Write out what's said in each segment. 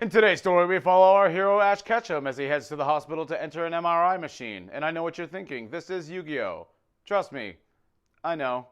In today's story, we follow our hero Ash Ketchum as he heads to the hospital to enter an MRI machine. And I know what you're thinking. This is Yu-Gi-Oh! Trust me, I know.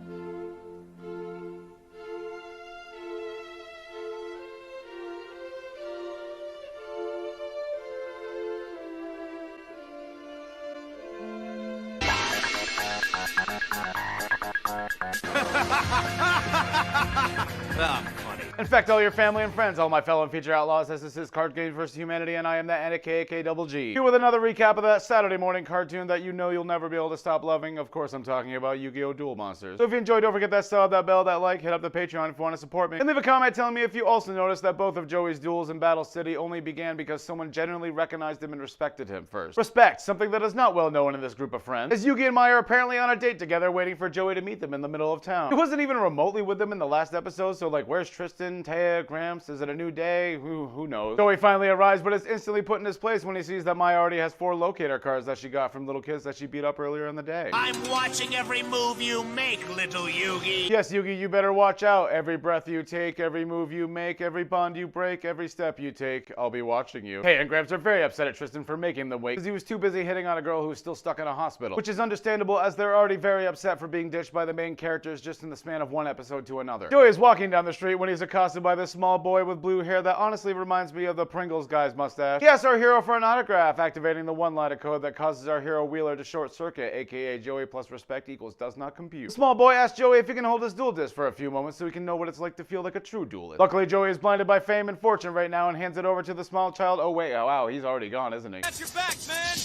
Infect all your family and friends, all my fellow and feature outlaws, as this is Card Games vs. Humanity, and I am that aka Double G. Here with another recap of that Saturday morning cartoon that you know you'll never be able to stop loving. Of course, I'm talking about Yu-Gi-Oh! Duel Monsters. So if you enjoyed, don't forget that sub, that bell, that like, hit up the Patreon if you want to support me, and leave a comment telling me if you also noticed that both of Joey's duels in Battle City only began because someone genuinely recognized him and respected him first. Respect, something that is not well known in this group of friends, as Yugi and Mai are apparently on a date together waiting for Joey to meet them in the middle of town. He wasn't even remotely with them in the last episode, so like, where's Tristan, Taya, Gramps? Is it a new day? Who knows? Joey finally arrives, but is instantly put in his place when he sees that Mai already has 4 locator cards that she got from little kids that she beat up earlier in the day. I'm watching every move you make, little Yugi. Yes, Yugi, you better watch out. Every breath you take, every move you make, every bond you break, every step you take, I'll be watching you. Hey, and Gramps are very upset at Tristan for making them wait because he was too busy hitting on a girl who was still stuck in a hospital, which is understandable as they're already very upset for being ditched by the main characters just in the span of one episode to another. Joey is walking down the street when he's accosted by this small boy with blue hair that honestly reminds me of the Pringles guy's mustache. He asks our hero for an autograph, activating the one-liner code that causes our hero Wheeler to short circuit, aka Joey plus respect equals does not compute. The small boy asks Joey if he can hold his duel disc for a few moments so he can know what it's like to feel like a true duelist. Luckily, Joey is blinded by fame and fortune right now and hands it over to the small child. Oh wait, oh wow, he's already gone, isn't he? That's your back, man.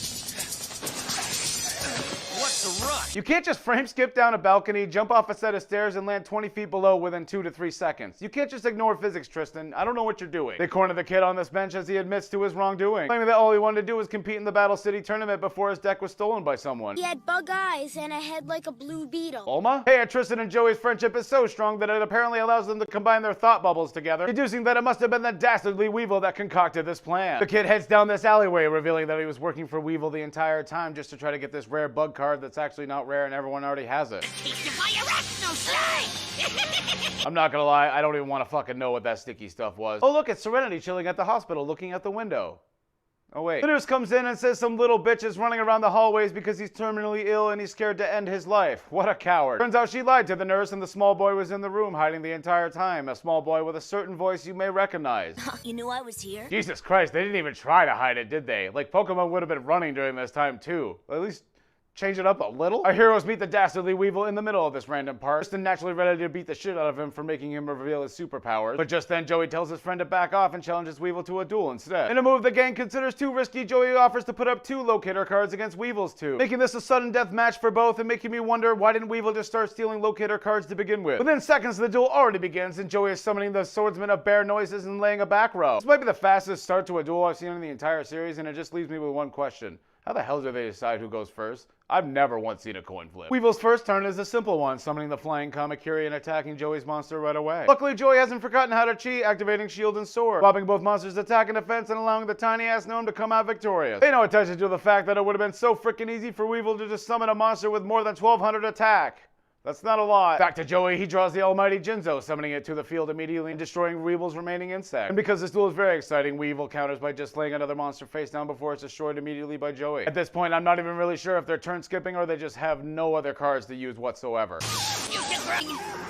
What's the rush? You can't just frame skip down a balcony, jump off a set of stairs, and land 20 feet below within 2 to 3 seconds. You can't just ignore physics, Tristan. I don't know what you're doing. They corner the kid on this bench as he admits to his wrongdoing, claiming that all he wanted to do was compete in the Battle City tournament before his deck was stolen by someone. He had bug eyes and a head like a blue beetle. Bulma? Hey, Tristan and Joey's friendship is so strong that it apparently allows them to combine their thought bubbles together, deducing that it must have been the dastardly Weevil that concocted this plan. The kid heads down this alleyway, revealing that he was working for Weevil the entire time just to try to get this rare bug card that's actually not rare and everyone already has it. I'm not gonna lie, I don't even want to fucking know what that sticky stuff was. Oh look, it's Serenity chilling at the hospital looking out the window. Oh wait. The nurse comes in and says some little bitch is running around the hallways because he's terminally ill and he's scared to end his life. What a coward. Turns out she lied to the nurse and the small boy was in the room hiding the entire time. A small boy with a certain voice you may recognize. You knew I was here? Jesus Christ, they didn't even try to hide it, did they? Like, Pokemon would have been running during this time too. At least change it up a little? Our heroes meet the dastardly Weevil in the middle of this random part, just naturally ready to beat the shit out of him for making him reveal his superpowers. But just then, Joey tells his friend to back off and challenges Weevil to a duel instead. In a move the gang considers too risky, Joey offers to put up 2 locator cards against Weevil's 2, making this a sudden death match for both and making me wonder why didn't Weevil just start stealing locator cards to begin with. Within seconds, the duel already begins and Joey is summoning the swordsman of bare noises and laying a back row. This might be the fastest start to a duel I've seen in the entire series, and it just leaves me with one question. How the hell do they decide who goes first? I've never once seen a coin flip. Weevil's first turn is a simple one, summoning the flying Kamakiri and attacking Joey's monster right away. Luckily, Joey hasn't forgotten how to cheat, activating shield and sword, robbing both monsters' attack and defense and allowing the tiny-ass gnome to come out victorious. Pay no attention to the fact that it would have been so freaking easy for Weevil to just summon a monster with more than 1200 attack. That's not a lot. Back to Joey, he draws the almighty Jinzo, summoning it to the field immediately and destroying Weevil's remaining insect. And because this duel is very exciting, Weevil counters by just laying another monster face down before it's destroyed immediately by Joey. At this point, I'm not even really sure if they're turn skipping or they just have no other cards to use whatsoever.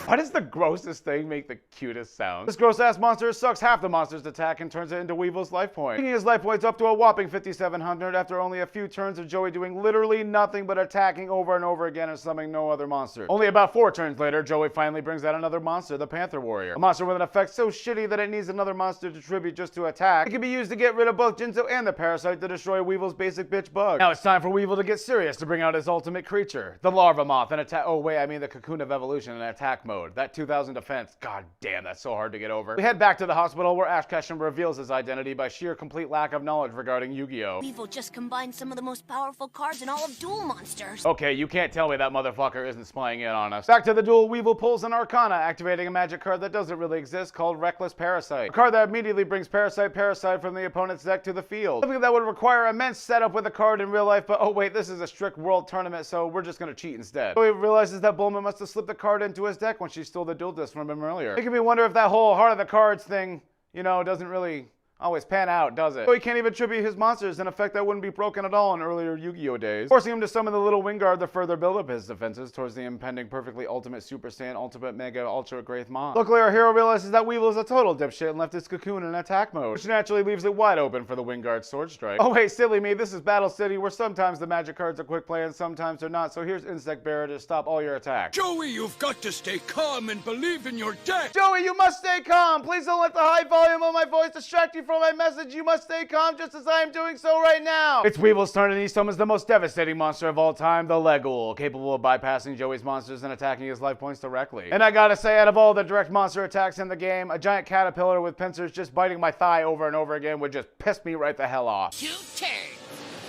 Why does the grossest thing make the cutest sound? This gross-ass monster sucks half the monster's attack and turns it into Weevil's life point, bringing his life points up to a whopping 5,700 after only a few turns of Joey doing literally nothing but attacking over and over again and summoning no other monster. Only about 4 turns later, Joey finally brings out another monster, the Panther Warrior. A monster with an effect so shitty that it needs another monster to tribute just to attack. It can be used to get rid of both Jinzo and the Parasite to destroy Weevil's basic bitch bug. Now it's time for Weevil to get serious to bring out his ultimate creature, the Larva Moth, and attack. Oh wait, I mean the Cocoon of Evolution in attack mode. That 2000 defense, god damn, that's so hard to get over. We head back to the hospital where Ash Ketchum reveals his identity by sheer complete lack of knowledge regarding Yu-Gi-Oh! Weevil just combined some of the most powerful cards in all of Duel Monsters. Okay, you can't tell me that motherfucker isn't spying in on us. Back to the duel, Weevil pulls an Arcana, activating a magic card that doesn't really exist called Reckless Parasite. A card that immediately brings Parasite from the opponent's deck to the field. Something that would require immense setup with a card in real life, but oh wait, this is a strict world tournament, so we're just gonna cheat instead. So he realizes that Bulma must have slipped the card into his deck when she stole the duel disc from him earlier. Making me wonder if that whole Heart of the Cards thing, you know, doesn't really always pan out, does it? So he can't even tribute his monsters, an effect that wouldn't be broken at all in earlier Yu-Gi-Oh days, forcing him to summon the little Wingard to further build up his defenses towards the impending perfectly ultimate Super Saiyan Ultimate Mega Ultra Great Mon. Luckily, our hero realizes that Weevil is a total dipshit and left his cocoon in attack mode, which naturally leaves it wide open for the Wingard's Sword Strike. Oh wait, silly me, this is Battle City, where sometimes the magic cards are quick play and sometimes they're not, so here's Insect Bearer to stop all your attacks. Joey, you've got to stay calm and believe in your deck! Joey, you must stay calm! Please don't let the high volume of my voice distract you from my message. You must stay calm just as I am doing so right now. It's Weevil's turn and he summons the most devastating monster of all time, the Leghoul, capable of bypassing Joey's monsters and attacking his life points directly. And I gotta say, out of all the direct monster attacks in the game, a giant caterpillar with pincers just biting my thigh over and over again would just piss me right the hell off. 2 turns,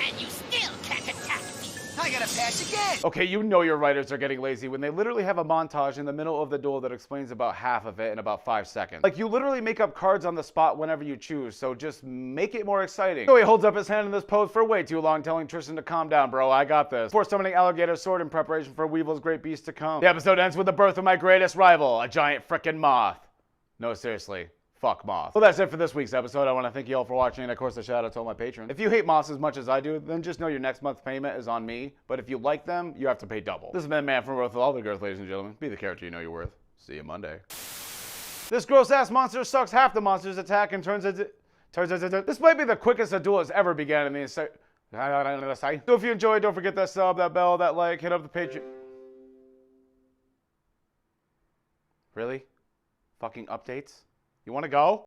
and you still can't attack me. I gotta pass again! Okay, you know your writers are getting lazy when they literally have a montage in the middle of the duel that explains about half of it in about 5 seconds. Like, you literally make up cards on the spot whenever you choose, so just make it more exciting. Joey holds up his hand in this pose for way too long, telling Tristan to calm down, bro, I got this, before summoning Alligator's sword in preparation for Weevil's great beast to come. The episode ends with the birth of my greatest rival, a giant frickin' moth. No, seriously. Fuck moth. Well, that's it for this week's episode. I want to thank you all for watching, and of course a shout out to all my patrons. If you hate moths as much as I do, then just know your next month's payment is on me, but if you like them, you have to pay double. This has been Man from Earth with all the girls, ladies and gentlemen. Be the character you know you're worth. See you Monday. This gross-ass monster sucks half the monster's attack and turns into... This might be the quickest a duel has ever begun in the... So if you enjoyed, don't forget that sub, that bell, that like, hit up the Patreon. Really? Fucking updates? You want to go?